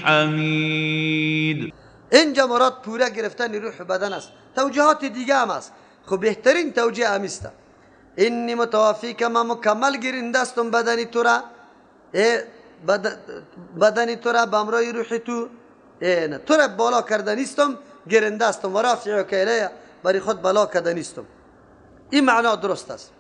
حمید. اینجا مراد پورا گرفتن روح و بدن است. توجیهات دیگه هم است، خب بهترین توجیه همیست. اینی متوفی که من مکمل گیرنده استم بدنی تو را، بدنی تو را بامرای روحی تو، نه تو را بالا کردنیستم، گیرنده استم و رافعو که الیه، برای خود بالا کردنیستم. این معنا درست است.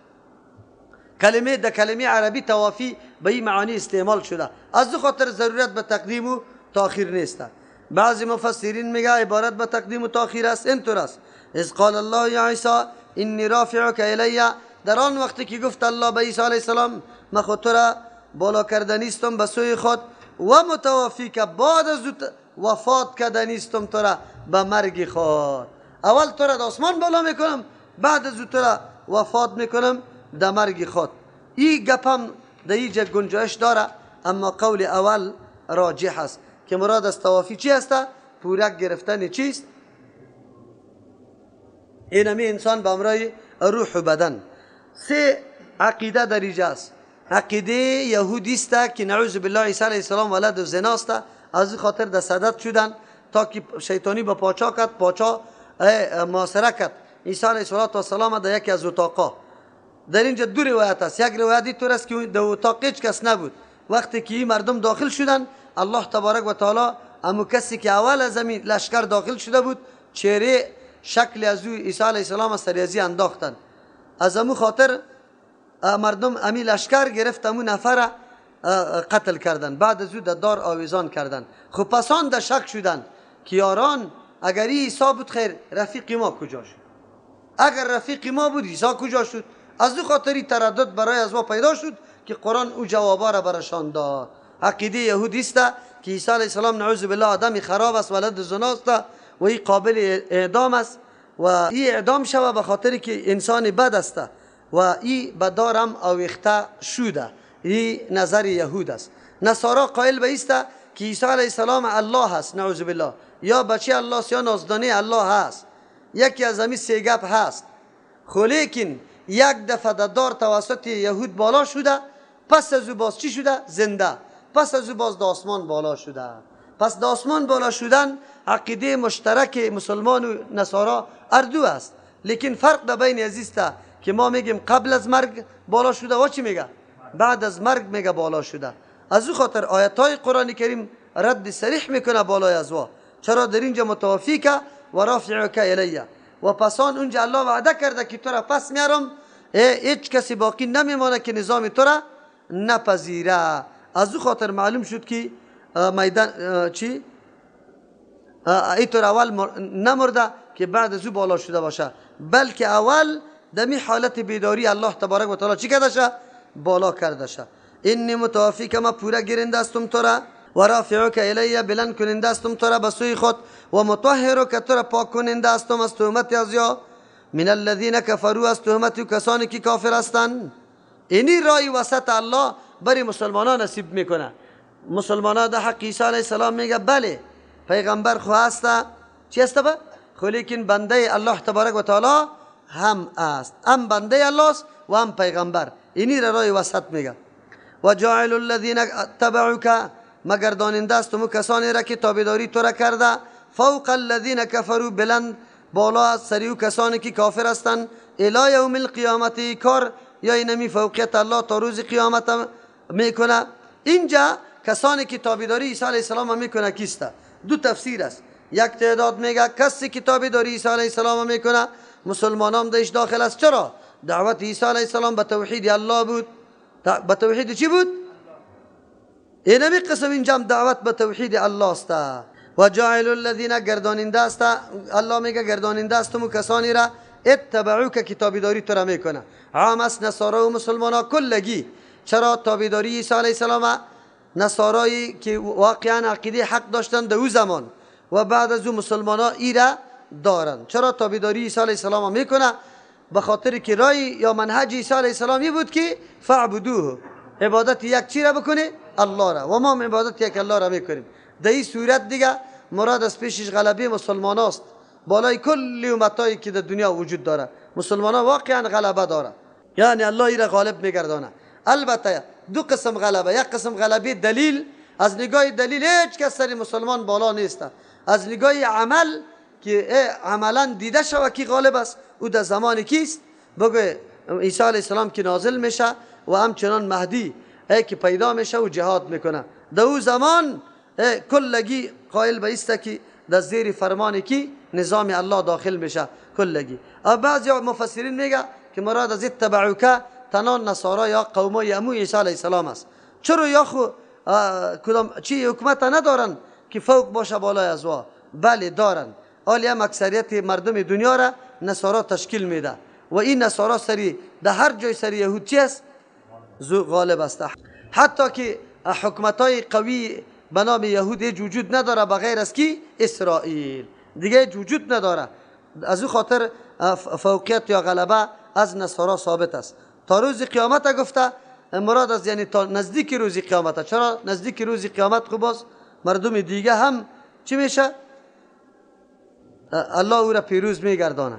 کلمه ده کلمه عربی توافی به این معانی استعمال شده، از دو خاطر ضرورت به تقدیم و تاخیر نیست. بعضی مفسرین میگه عبارت به تقدیم و تاخیر است. اینطور است: اذ قال الله یا عیسی انی رافعک الی، در آن وقتی که گفت الله به عیسی علیه السلام من خود تو را بالا کردنیستم به سوی خود، و متوفی که بعد از وفات کردنیستم تو را به مرگ خود. اول تو را آسمان بالا میکنم، بعد از تو را وفات میکنم در مرگ خود. این گپم در اینجا گنجایش داره، اما قول اول راجح است که مراد از توافی چی است؟ پورک گرفتن چیست؟ اینمی انسان به امرای روح و بدن. سه عقیده در اینجا است. عقیده یهودی است که نعوذ بالله عیسی علیه السلام ولد و زنا است، از این خاطر در صدد شدن تا که شیطانی به پاچا کرد، پاچا محاصره کرد عیسی علیه السلام در یکی از اتاقا. در اینجا دو روایت است. یک روایت اینطور است که در اتاق هیچ کس نبود. وقتی که این مردم داخل شدن، الله تبارک و تعالی همون کسی که اول از زمین لشکر داخل شده بود، چهره شکل از او عیسی علیه السلام از سریازی انداختن. از همون خاطر مردم امی لشکر گرفت همون نفر قتل کردن، بعد از او در دار آویزان کردن. خب پسان در شک شدن که یاران اگر این عیسی بود خیر رفیق ما کجا شد؟ اگر رفیق ما بود عیسی کجا شد؟ از دو خاطری تردد برای از ما پیدا شد که قرآن او جوابا را برشان داد. عقیده یهودی است که عیسی علیه السلام نعوذ بالله آدمی خراب است، ولد زناست و این قابل اعدام است و این اعدام شود به خاطری که انسان بد است و این به دارم آویخته شده. این نظر یهود است. نصارا قائل به است که عیسی علیه السلام الله است، نعوذ بالله، یا بچه الله است یا نازدانه الله هست. یکی از همین سه گپ هست. خو لیکن یک دفعه در دار توسط یهود بالا شده، پس از او باز چی شده؟ زنده. پس از او باز در آسمان بالا شده. پس در آسمان بالا شدن عقیده مشترک مسلمان و نصارا اردو است، لیکن فرق در بین ازیست که ما میگیم قبل از مرگ بالا شده و چی میگه؟ بعد از مرگ میگه بالا شده. از او خاطر آیت های قرآن کریم رد صریح میکنه بالای از وا. چرا در اینجا متوفی که و رافعک الیه، و پسان اونجا الله وعده کرده که تو را پس میارم، هیچ کسی باقی نمیمانه که نظام تو را نپذیره. از او خاطر معلوم شد که میدان چی؟ اینطور اول نمرده که بعد از او بالا شده باشه، بلکه اول دمی حالت بیداری الله تبارک و تعالی چی کرده شه؟ بالا کرده شه. اینی متوفی که ما پورا گیرنده استم تو را و رافعک الیه، بلند کننده استم تو را به سوی خود، و مطهرک تو را پاک کننده استم از تهمت از یا من الذین کفروا، از تهمت کسانی که کافر هستند. اینی رای وسط الله بری مسلمانان نصیب میکنه. مسلمانان در حق عیسی علیه السلام میگه بله پیغمبر خو هست، چی هست با؟ خو لیکن بنده الله تبارک و تعالی هم است، هم بنده الله است و هم پیغمبر. اینی رای وسط میگه. و جاعل الذین تبعوک، مگر داننده است مو کسانی را که تابعداری تو را کرده، فوق الذین کفروا، بلند بالا از سریو کسانی که کافر هستند، الی یوم القیامت، کار یا اینمی فوقیت الله تا روز قیامت میکنه. اینجا کسانی که تابعداری عیسی علیه السلام میکنه کیست؟ دو تفسیر است. یک تعداد میگه کسی که تابعداری عیسی علیه السلام میکنه مسلمانان درش داخل است. چرا؟ دعوت عیسی علیه السلام به توحید الله بود. به توحید چی بود؟ اینمی قسم اینجا دعوت به توحید الله است. و جاعل الذین، گرداننده است الله میگه گرداننده است مو کسانی را اتبعوک که تابعداری تو را میکنه. عام است نصارا و مسلمانا کلگی. چرا؟ تابعداری عیسی علیه السلام نصارایی که واقعا عقیده حق داشتن در او زمان و بعد از او مسلمانا ای را دارن. چرا تابعداری عیسی علیه السلام میکنه؟ به خاطر که رای یا منهج عیسی علیه السلام بود که فعبدوه، عبادت یک چی را بکنه؟ الله را. و ما عبادت یک الله را میکنیم. در این صورت دیگه مراد از پیشش غلبه مسلمان است بالای کل امتایی که در دنیا وجود داره. مسلمان ها واقعا غلبه داره، یعنی الله ای را غالب میگردانه. البته دو قسم غلبه، یک قسم غلبه دلیل از نگاه دلیل هیچ کس سر مسلمان بالا نیست. از نگاه عمل که عملا دیده شود کی غالب است، او در زمان کیست؟ بگه عیسی علیه السلام که نازل میشه و همچنان مهدی که پیدا میشه و جهاد میکنه. در او زمان کلگی قائل به است که در زیر فرمان کی نظام الله داخل میشه کلگی. بعضی مفسرین میگه که مراد از اتبعوک تنان نصارا یا قومای امو عیسی علیه السلام است. چرا یا خو کدام چی حکومت ندارن که فوق باشه بالای از وا؟ بله دارن، ولی هم اکثریت مردم دنیا را نصارا تشکیل میده و این نصارا سری در هر جای سری یهود چی است؟ غالب است. حتی که حکومتای قوی به نام یهود وجود نداره بغیر از کی؟ اسرائیل دیگه وجود نداره. از او خاطر فوقیت یا غلبه از نصارا ثابت است تا روز قیامت. گفته مراد از یعنی تا نزدیک روز قیامت. چرا نزدیک روز قیامت؟ خب باز مردم دیگه هم چی میشه؟ الله او را پیروز میگردانه.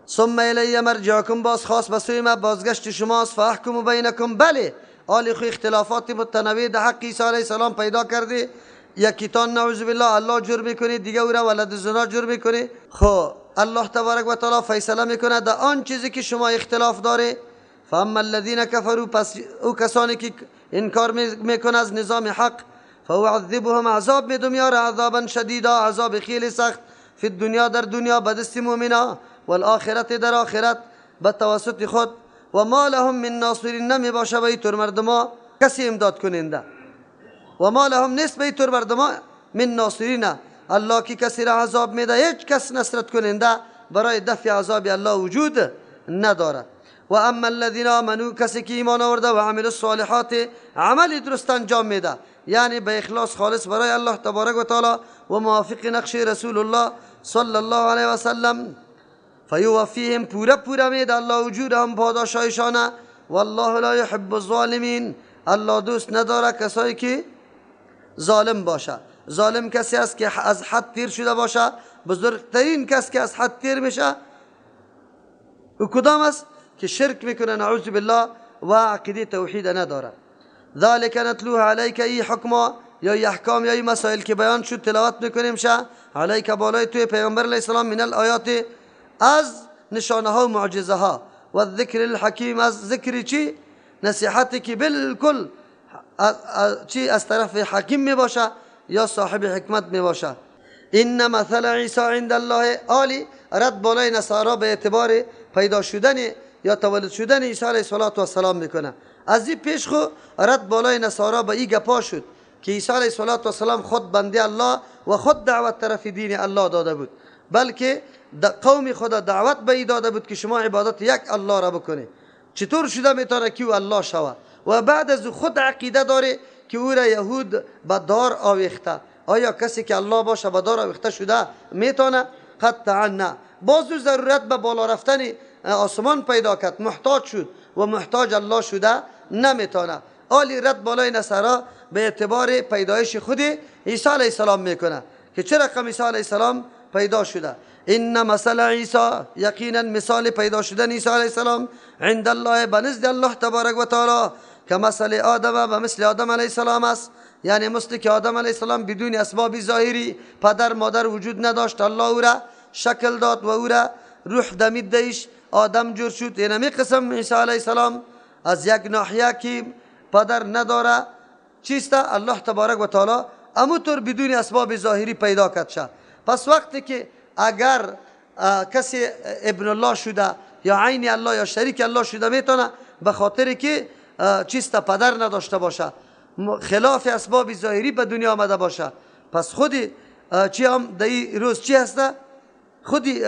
ثم الی مرجعکم، باز خاص به سوی ما بازگشت شماست. فاحکم بینکم، بله آلی خو اختلافات متنوع در حق عیسی علیه السلام پیدا کرده. یکیتان نعوذ بالله الله جرم میکنه، دیگه او را ولد زنا جرم میکنه. خب الله تبارک و تعالی فیصله میکنه در آن چیزی که شما اختلاف داره. فاما الذين كفروا، پس او کسانی که انکار میکنه از نظام حق، فاعذبهم، عذاب میدم یار عذابا شدیدا، عذاب خیلی سخت، فی الدنیا در دنیا به دست مؤمنا، والآخرت در آخرت به توسط خود. و ما لهم من ناصرین، نمی باشه به اینطور مردما کسی امداد کننده. و ما لهم نیست به اینطور مردما من ناصرین، الله کی کسی را عذاب میده هیچ کس نصرت کننده برای دفع عذاب الله وجود ندارد. و اما الذين آمنوا، کسی که ایمان آورده و عملوا الصالحات، عمل درست انجام میده یعنی به اخلاص خالص برای الله تبارک و تعالی و موافق نقش رسول الله صلی الله علیه و سلم، فیوفیهم، پورا میده الله اجورهم، پاداشایشانه. والله لا يحب الظالمین، الله دوست نداره کسایی که ظالم باشه. ظالم کسی است که از حد تیر شده باشه. بزرگترین کس که از حد تیر میشه او کدام است؟ که شرک میکنه نعوذ بالله و عقیده توحید نداره. ذالک نتلوه علیک، ای حکما یا احکام یا مسائل که بیان شد تلاوت میکنیم شه علیک بالای توی پیغمبر علیه السلام، من الآیات، از نشانه ها و معجزه ها، و ذکر الحکیم، از ذکر چی؟ نصیحتی که بالکل چی از طرف حکیم می باشه یا صاحب حکمت می باشه. این مثل عیسی عند الله، آلی رد بالای نصارا به اعتبار پیدا شدن یا تولد شدن عیسی علیه السلام میکنه. از این پیش خو رد بالای نصارا به این گپا شد که عیسی علیه السلام خود بنده الله و خود دعوت طرف دین الله داده بود، بلکه قوم خود دعوت به این داده بود که شما عبادت یک الله را بکنه. چطور شده میتونه که او الله شوه؟ و بعد از خود عقیده داره که او را یهود به دار آویخته. آیا کسی که الله باشه به دار آویخته شده میتونه؟ قطعا نه. باز او ضرورت به بالا رفتن آسمان پیدا کرد، محتاج شد و محتاج الله شده نمیتونه. آلی رد بالای نصارا به اعتبار پیدایش خود عیسی علیه السلام میکنه که چه رقم عیسی علیه السلام پیدا شده. این مثل عیسی، یقینا مثال پیدا شدن عیسی علیه السلام عند الله، بنزد الله تبارک و تعالی، که مثل آدم و مثل آدم علیه السلام است. یعنی مثل که آدم علیه السلام بدون اسباب ظاهری پدر مادر وجود نداشت، الله او را شکل داد و او را روح دمید دیش آدم جور شد. اینمی قسم عیسی علیه السلام از یک ناحیه که پدر نداره چیست؟ الله تبارک و تعالی اموطور بدون اسباب ظاهری پیدا کرد شد. پس وقتی که اگر کسی ابن الله شده یا عین الله یا شریک الله شده میتونه به خاطر که چیست پدر نداشته باشه، خلاف اسباب ظاهری به دنیا آمده باشه. پس خودی چی هم در این روز چی هسته؟ خودی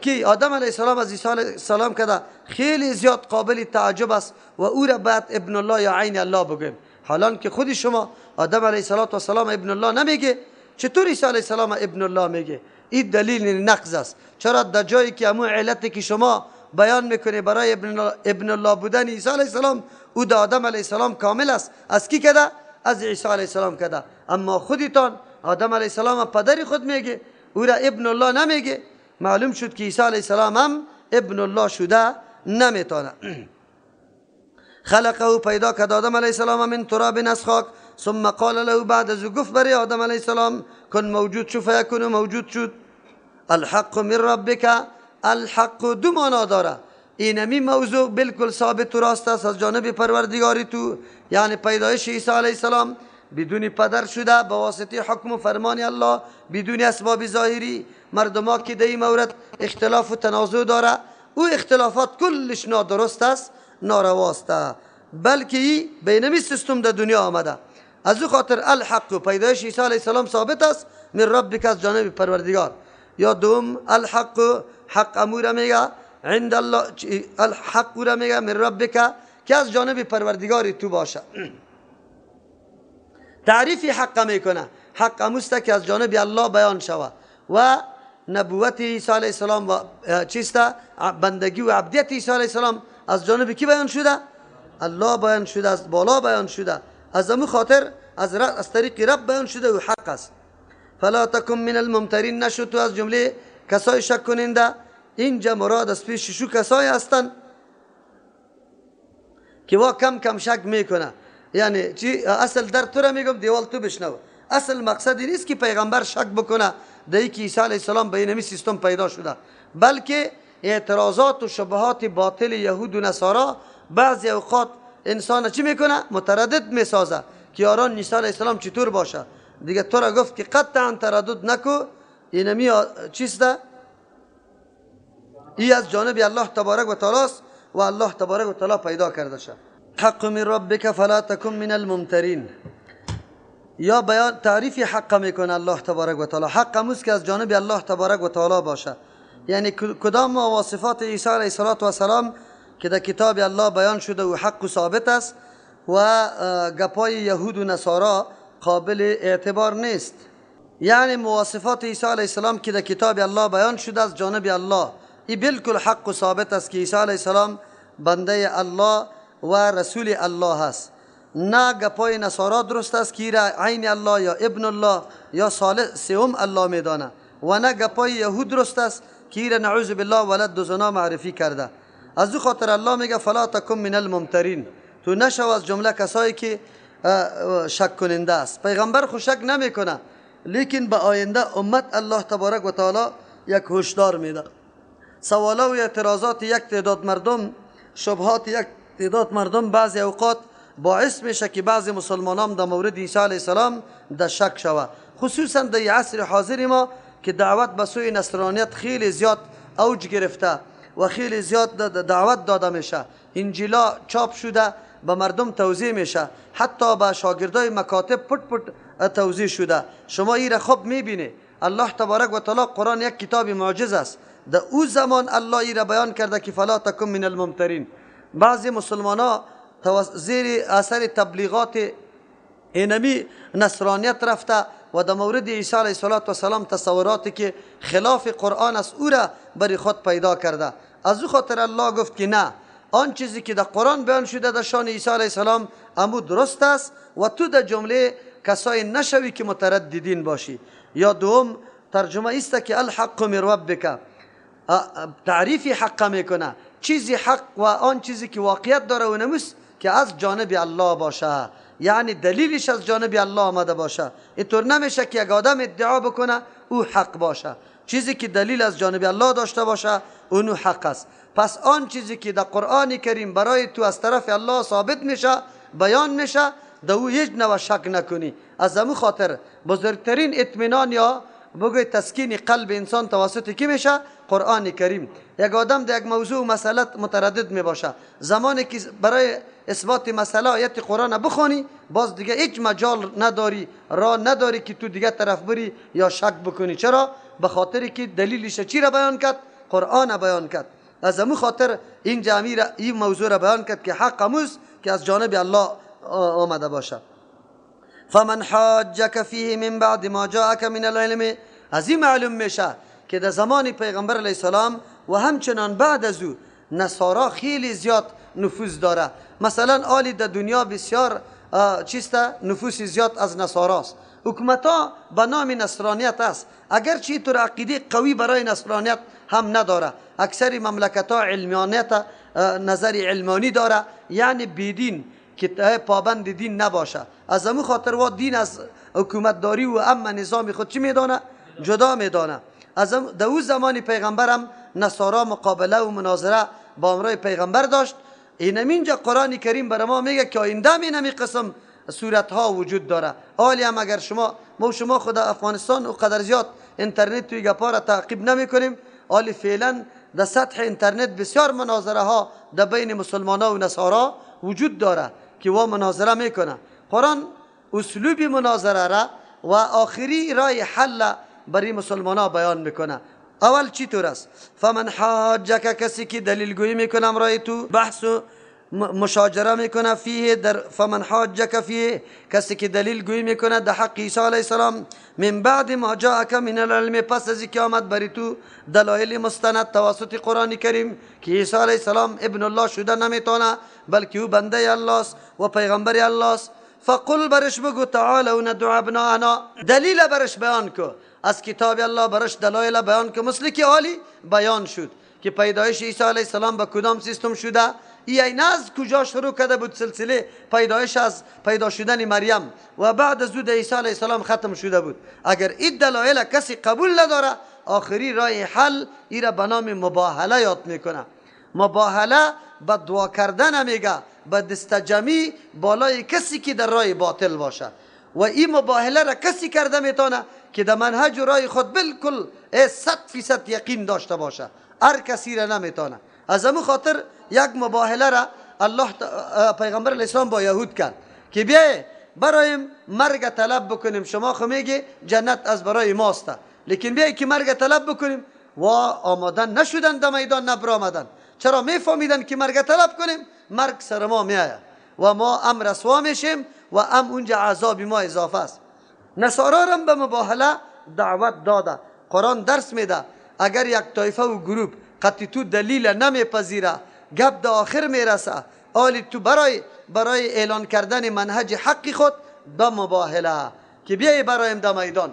که آدم علیه السلام از عیسی علیه السلام کده خیلی زیاد قابل تعجب است و او را بعد ابن الله یا عین الله بگیم، حالان که خودی شما آدم علیه السلام ابن الله نمیگه، چطور عیسی علیه السلام ابن الله میگه؟ این دلیل نقض است. چرا در جایی که همون علتی که شما بیان میکنه برای ابن الله بودن عیسی علیه السلام او در آدم علیه السلام کامل است. از کی کده؟ از عیسی علیه السلام کده. اما خودتان آدم علیه السلام پدری خود میگه، او را ابن الله نمیگه. معلوم شد که عیسی علیه السلام هم ابن الله شده نمیتونه. خلقه پیدا کرد آدم علیه السلام من تراب از خاک، ثم قال له بعد از گفت برای آدم علیه السلام کن موجود شو فیکون موجود شد. الحق من ربک، الحق دو معنا داره. اینمی موضوع بالکل ثابت و راست است از جانب پروردگاری تو، یعنی پیدایش عیسی علیه السلام بدون پدر شده به واسطه حکم و فرمان الله بدون اسباب ظاهری. مردم ها که در این مورد اختلاف و تنازع داره، او اختلافات کلش نادرست است، نارواست، بلکه ای بینمی سیستم در دنیا آمده. از او خاطر الحق پیدایش عیسی علیه السلام ثابت است من ربک از جانب پروردگار. یا دوم الحق، حق امور میگه عند الله، الحق را میگه من ربک که از جانب پروردگاری تو باشه. تعریفی حق میکنه، حق اموسته که از جانب الله بیان شود و نبوت عیسی علیه السلام و چیسته بندگی و عبدیت عیسی علیه السلام از جانب کی بیان شده؟ الله بیان شده، از بالا بیان شده، از امو خاطر از طریق رب بیان شده و حق است. فلا تکن من الممترین، نشو تو از جمله کسای شک کننده. اینجا مراد از پیش شو کسای هستن که وا کم کم شک میکنه. یعنی چی اصل در تو را میگم دیوال تو بشنو. اصل مقصد این نیست که پیغمبر شک بکنه در اینکه عیسی علیه السلام به این سیستم پیدا شده، بلکه اعتراضات و شبهات باطل یهود و نصارا بعضی اوقات انسان چی میکنه؟ متردد میسازه که یاران عیسی علیه السلام چطور باشه. دیگه تو را گفت که قطعا تردد نکو، اینمی چیسته ای از جانب الله تبارک و تعالی است و الله تبارک و تعالی پیدا کرده شد. حق من ربک فلا تکن من الممترین. یا بیان تعریف حق میکنه الله تبارک و تعالی. حق اموز که از جانب الله تبارک و تعالی باشه، یعنی کدام مواصفات عیسی علیه السلام که در کتاب الله بیان شده و حق و ثابت است و گپای یهود و نصارا قابل اعتبار نیست. یعنی مواصفات عیسی علیه السلام که در کتاب الله بیان شده از جانب الله، این بالکل حق و ثابت است که عیسی علیه السلام بنده الله و رسول الله است. نه گپای نصارا درست است که را عین الله یا ابن الله یا صالح سوم الله میدانه، و نه گپای یهود درست است که را نعوذ بالله ولد و زنا معرفی کرده. از او خاطر الله میگه فلا تکن من الممترین، تو نشو از جمله کسایی که شک کننده است. پیغمبر خو شک نمیکنه، لیکن به آینده امت الله تبارک و تعالی یک هشدار میده. سوالا و اعتراضات یک تعداد مردم، شبهات یک تعداد مردم بعضی اوقات باعث میشه که بعضی مسلمانان در مورد عیسی علیه السلام در شک شود، خصوصا در عصر حاضر ما که دعوت به سوی نصرانیت خیلی زیاد اوج گرفته و خیلی زیاد دعوت داده میشه. انجیلا چاپ شده به مردم توزیع میشه، حتی به شاگردای مکاتب پت پت توزیع شده. شما این را خوب میبینی. الله تبارک و تعالی قرآن یک کتاب معجز است. در او زمان الله این را بیان کرده که فلا تکن من الممترین. بعضی مسلمان ها زیر اثر تبلیغات اینمی نصرانیت رفته و در مورد عیسی علیه السلام تصوراتی که خلاف قرآن است او را بر خود پیدا کرده. از او خاطر الله گفت که نه، آن چیزی که در قرآن بیان شده در شان عیسی علیه السلام امو درست است و تو در جمله کسای نشوی که مترددین باشی. یا دوم ترجمه است که الحق من ربک، تعریف حق میکنه، چیزی حق و آن چیزی که واقعیت داره و نموس که از جانب الله باشه، یعنی دلیلش از جانب الله آمده باشه. اینطور نمیشه که یک آدم ادعا بکنه او حق باشه. چیزی که دلیل از جانب الله داشته باشه اونو حق است. پس آن چیزی که در قرآن کریم برای تو از طرف الله ثابت میشه، بیان میشه، در او هیچ نوع شک نکنی. از همون خاطر بزرگترین اطمینان یا بگوی تسکین قلب انسان توسط کی میشه؟ قرآن کریم. یک آدم در یک موضوع مسئله متردد می باشه، زمانی که برای اثبات مسئله آیت قرآن بخونی باز دیگه هیچ مجال نداری، راه نداری که تو دیگه طرف بری یا شک بکنی. چرا؟ به خاطری که دلیلش چی را بیان کرد؟ قرآن بیان کرد. از همون خاطر این جمعی را این موضوع را بیان کرد که حق اموز که از جانب الله آمده باشه. فمن حاجک فیه من بعد ما جاءک من العلم، از این معلوم میشه که در زمان پیغمبر علیه السلام و همچنان بعد از او نصارا خیلی زیاد نفوذ داره. مثلا آلی در دنیا بسیار چیسته نفوذ زیاد از نصاراست. حکومت ها به نام نصرانیت است، اگرچه طور عقیده قوی برای نصرانیت هم نداره. اکثر مملکت ها علمیانیت نظر علمانی داره، یعنی بیدین که پابند دین نباشه. از همون خاطر و دین از حکومتداری و اما نظام خود چی میدانه؟ جدا میدانه. از در اون زمان پیغمبرم نصارا مقابله و مناظره با امرای پیغمبر داشت. اینجا قرآن کریم برای ما میگه که آینده اینمی قسم صورت ها وجود داره. حالی هم اگر شما خود افغانستان و قدر زیاد اینترنت توی گپا را تعقیب نمی کنیم، حالی فعلا در سطح اینترنت بسیار مناظره ها در بین مسلمان ها و نصارا وجود داره که و مناظره میکنه. قرآن اسلوب مناظره را و آخری راه حل برای مسلمان ها بیان میکنه. اول چی طور است؟ فمن حاجک، کسی که دلیل گویی میکنه امرای تو، بحث و مشاجره میکنه فیه، در فمن حاجک فیه، کسی که دلیل گویی میکنه در حق عیسی علیه السلام، من بعد ما جاءک من العلم، پس از اینکه آمد بری تو دلایل مستند توسط قرآن کریم که عیسی علیه السلام ابن الله شده نمیتونه، بلکه او بنده الله است و پیغمبر الله است. فقل برش بگو تعالوا ندعو ابناءنا، دلیل برش بیان کو، از کتاب الله برش دلایل بیان کو، مثل که حالی بیان شد که پیدایش عیسی علیه السلام به کدام سیستم شده، این از کجا شروع کرده بود سلسله پیدایش، از پیدا شدن مریم و بعد از او عیسی علیه السلام ختم شده بود. اگر این دلایل کسی قبول نداره، آخری راه حل ایره به نام مباهله یاد میکنه. مباهله به دعا کردن میگه، به دستجمی بالای کسی که در راه باطل باشه، و این مباهله را کسی کرده میتونه که در منهج و راه خود بالکل 100% یقین داشته باشه. هر کسی را نمیتونه. از همون خاطر یک مباهله را الله پیغمبر علیه السلام با یهود کرد که بیایید برایم مرگ طلب بکنیم. شما خو میگی جنت از برای ماست، لیکن بیایید که مرگ طلب بکنیم. و آمدن نشدن در میدان، نبر آمدن. چرا؟ میفهمیدن که مرگ طلب کنیم مرگ سر ما میآید و ما ام رسوا میشیم و ام اونجا عذاب ما اضافه است. نصارا هم به مباهله دعوت داده. قرآن درس میده اگر یک طایفه و گروپ قطعی تو دلیل نمیپذیره، گپ در آخر میرسه، حالی تو برای اعلان کردن منهج حقی خود به مباهله که بیایی برایم در میدان.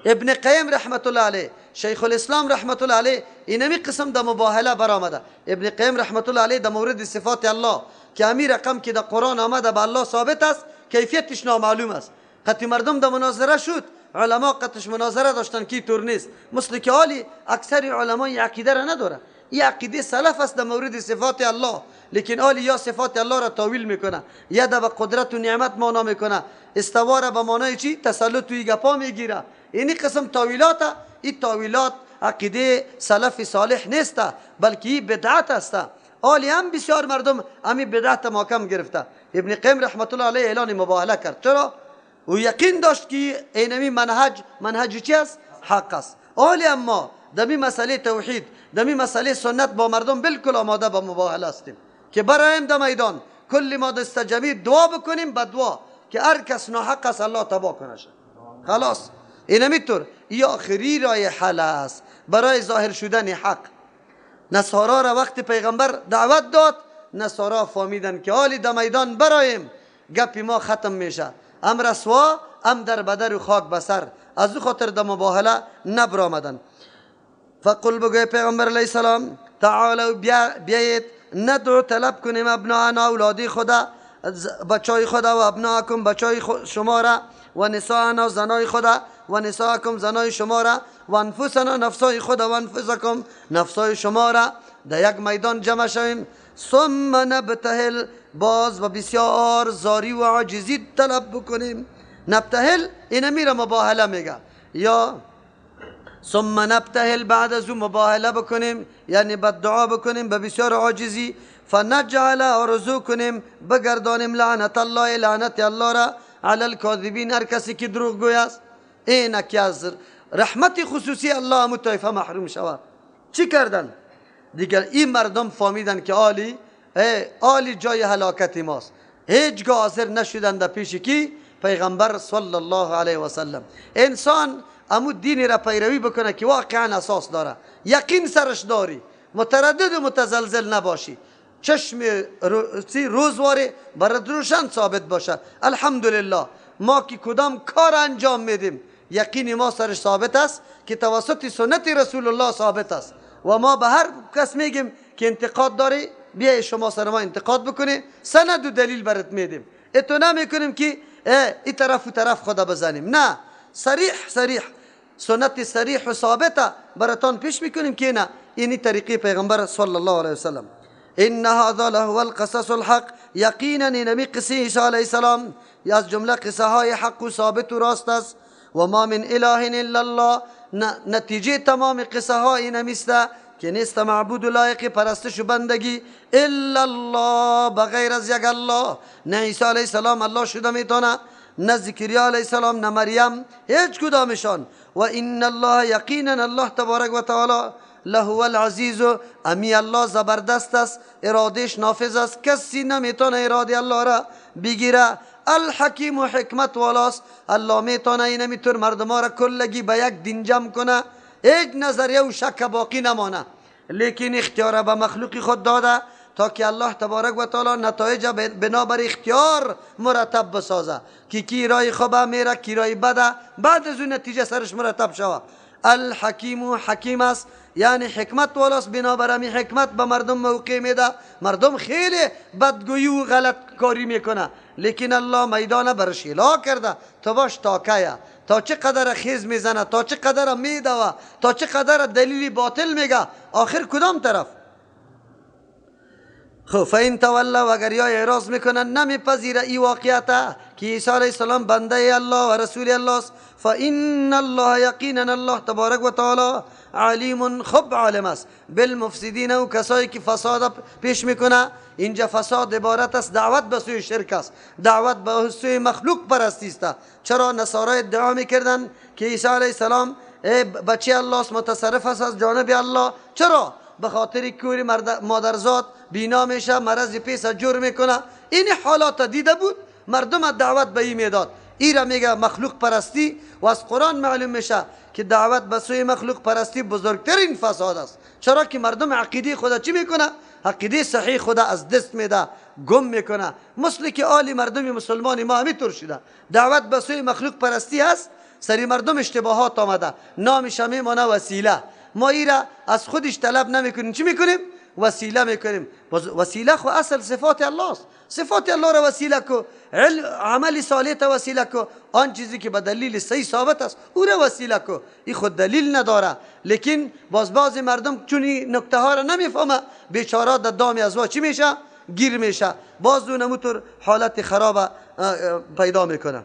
ابن قیم رحمت الله علیه، شیخ الاسلام رحمت الله علیه، اینمی قسم در مباهله برآمده. ابن قیم رحمت الله علیه در مورد صفات الله که امی رقم که در قرآن آمده به الله ثابت است، کیفیتش نامعلوم است. قطعی مردم در مناظره شد، علما قطعش مناظره داشتن که طور نیست، مثل که حالی اکثر علمای عقیده را نداره. این عقیده سلف است در مورد صفات الله، لیکن حالی یا صفات الله را تاویل میکنه، یا در قدرت و نعمت معنا میکنه، استوا را به معنای چی؟ تسلط و گپا میگیره. این قسم تاویلات، این تاویلات عقیده سلف صالح نیست، بلکه این بدعت است. حالی هم بسیار مردم امی بدعت محکم گرفته. ابن قیم رحمت الله علیه اعلان مباهله کرد. چرا؟ و یقین داشت که اینمی منهج چی است؟ حق است. حالی اما دمی مسئله توحید، دمی مسئله سنت با مردم بالکل آماده با مباهله هستیم که برایم در میدان کلی ما دستجمی دعا بکنیم به دعا که هر کس ناحق است الله تباه کنه. خلاص اینمی طور این آخری راه حل است برای ظاهر شدن حق. نصارا را وقت پیغمبر دعوت داد، نصارا فهمیدن که حالی در میدان برایم گپی ما ختم میشه، ام رسوا ام در بدر و خاک بسر، از او خاطر در مباهله نبر آمدن. فقل بگوی پیغمبر علیه السلام تعالوا بیایید ندعو طلب کنیم ابناءنا اولادی خدا، بچای خدا، و ابناءکم بچای شما را، و نساءنا زنای خدا، و نساءکم زنای شما را، و انفسنا نفسای خدا، و انفسکم نفسای شما را، در یک میدان جمع شویم. ثم نبتهل، باز و بسیار زاری و عاجزی طلب بکنیم. نبتهل اینمی را مباهله میگه، یا ثم نبتهل بعد از اون مباهله بکنیم، یعنی بددعا بکنیم به بسیار عاجزی. فنجعل آرزو کنیم بگردانیم لعنت الله، لعنت الله را علی الکاذبین، هر کسی که دروغ گوی است. اینک از رحمت خصوصی الله همون طایفه محروم شود. چی کردن؟ دیگر این مردم فهمیدن که عالی جای هلاکت ماست، هیچگاه حاضر نشدن در پیش کی؟ پیغمبر صلی الله علیه و سلم. انسان امو دینی را پیروی بکنه که واقعا اساس داره، یقین سرش داری، متردد و متزلزل نباشی، چشم روزواره برات روشن ثابت باشه. الحمدلله ما که کدام کار انجام میدیم یقین ما سرش ثابت است که توسط سنت رسول الله ثابت است، و ما به هر کس میگیم که انتقاد داری بیای شما سر ما انتقاد بکنی سند و دلیل برات میدیم. اتو نمیکنیم که این طرف و طرف خدا بزنیم، نه، صریح سنت صریح و ثابته براتان پیش میکنیم که نه اینی طریقی پیغمبر صلی الله علیه وسلم. ان هذا لهو القصص الحق، یقینا اینمی قصه عیسی علیه السلام از جمله قصه های حق و ثابت و راست است. و ما من اله الا الله، نتیجه تمام قصه ها اینمی است که نیست معبود لایق پرستش و بندگی الا الله، بغیر از یک الله. نه عیسی علیه السلام الله شده میتونه، نه زکریا علیه السلام، نه مریم، هیچ کدامشان. و ان الله، یقینا الله تبارک و تعالی لهو العزیز، امی الله زبردست است، ارادش نافذ است، کسی نمیتونه اراده الله را بگیره. الحکیم و حکمت والاست، الله میتونه اینمی طور مردم را کلگی به یک دین جمع کنه، هیچ نظریه و شک باقی نمانه. لیکن اختیار به مخلوق خود داده تا که الله تبارک و تعالی نتایج بنابر اختیار مرتب بسازه که کی رای خوبه میره کی رای بده، بعد از اون نتیجه سرش مرتب شوه. الحکیم و حکیم است، یعنی حکمت والاست، بنابر امی حکمت به مردم موقع میده. مردم خیلی بدگویی و غلط کاری میکنه، لیکن الله میدان برش اعلان کرده تو باش تاکیه، تا چه قدر خیز میزنه، تا چه قدر میدوه، تا چه قدر دلیلی باطل میگه، آخر کدام طرف. خب فین تولوا، اگر یا اعراض میکنن نمیپذیره ای واقعیت که عیسی علیه السلام بنده الله و رسول الله است، فان الله، یقینا الله تبارک و تعالی علیم، خب عالم است، بالمفسدین، و کسایی که فساد پیش میکنه. اینجا فساد عبارت است دعوت به سوی شرک است، دعوت به سوی مخلوق پرستی است. چرا نصارا ادعا میکردن که عیسی علیه السلام بچه الله است، متصرف است از جانب الله؟ چرا؟ به خاطر کوری مادرزاد بینا میشه، مرض پیس جور میکنه. این حالات دیده بود، مردم دعوت به این میداد. این را میگه مخلوق پرستی، و از قرآن معلوم میشه که دعوت به سوی مخلوق پرستی بزرگترین فساد است. چرا که مردم عقیده خدا چی میکنه؟ عقیده صحیح خدا از دست میده، گم میکنه. مثل که آلی مردم مسلمانی ما همینطور شده، دعوت به سوی مخلوق پرستی هست، سری مردم اشتباهات آمده، نامش میمونه وسیله. ما ای را از خودش طلب نمیکنیم، چی میکنیم؟ وسیله میکنیم. وسیله خو اصل صفات الله است، صفات الله را وسیله کو، عمل صالح تا وسیله کو، آن چیزی که به دلیل صحیح ثابت است او را وسیله کو. این خود دلیل نداره، لیکن بعضی مردم چون این نکته ها را نمیفهمه، بیچاره در دام ازوا چی میشه؟ گیر میشه، باز اون همونطور حالت خراب پیدا میکنه.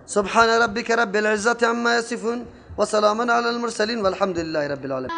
سبحان ربك رب العزة عما يصفون وسلام على المرسلين والحمد لله رب العالمين.